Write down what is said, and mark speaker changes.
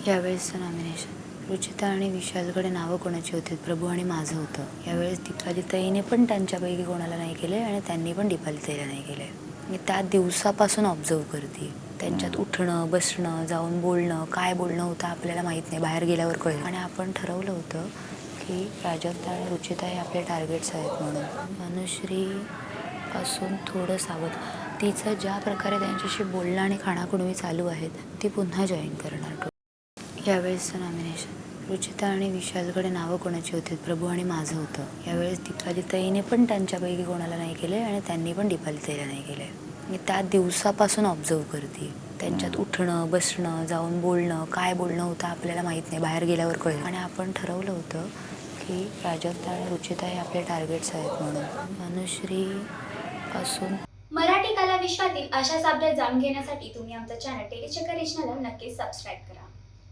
Speaker 1: यावेळेसचं nomination Ruchita आणि विशालकडे नावं कोणाची होती? प्रभू आणि माझं होतं. यावेळेस दीपालीताईने पण त्यांच्यापैकी कोणाला नाही केले आणि त्यांनी पण दीपालीताईला नाही केले. मी त्या दिवसापासून ऑब्झर्व करते. त्यांच्यात उठणं बसणं जाऊन बोलणं काय बोलणं होतं आपल्याला माहीत नाही, बाहेर गेल्यावर कळेल. आणि आपण ठरवलं होतं की प्राजक्ता आणि रुचिता हे आपले टार्गेट्स आहेत म्हणून. अनुश्रीपासून थोडं सावध. तिचं ज्या प्रकारे त्यांच्याशी बोलणं आणि खाणाखुणवी चालू आहेत ती पुन्हा जॉईन करणार. यावेळेसचं नॉमिनेशन रुचिता आणि विशालकडे नावं कोणाची होती? प्रभू आणि माझं होतं. यावेळेस दीपालीताईने पण त्यांच्यापैकी कोणाला नाही केले आणि त्यांनी पण दीपालीताईला नाही केले. मी त्या दिवसापासून ऑब्झर्व करते. त्यांच्यात उठणं बसणं जाऊन बोलणं काय बोलणं होतं आपल्याला माहीत नाही, बाहेर गेल्यावर कळेल. आणि आपण ठरवलं होतं की प्राजक्ता आणि रुचिता हे आपले टार्गेट्स आहेत म्हणून. अनुश्रीपासून
Speaker 2: मराठी कला विश्वातील अशाच अपडेट जाणून घेण्यासाठी तुम्ही आमचं चॅनल टेलीचक्कर रिजनला नक्कीच सबस्क्राईब करा.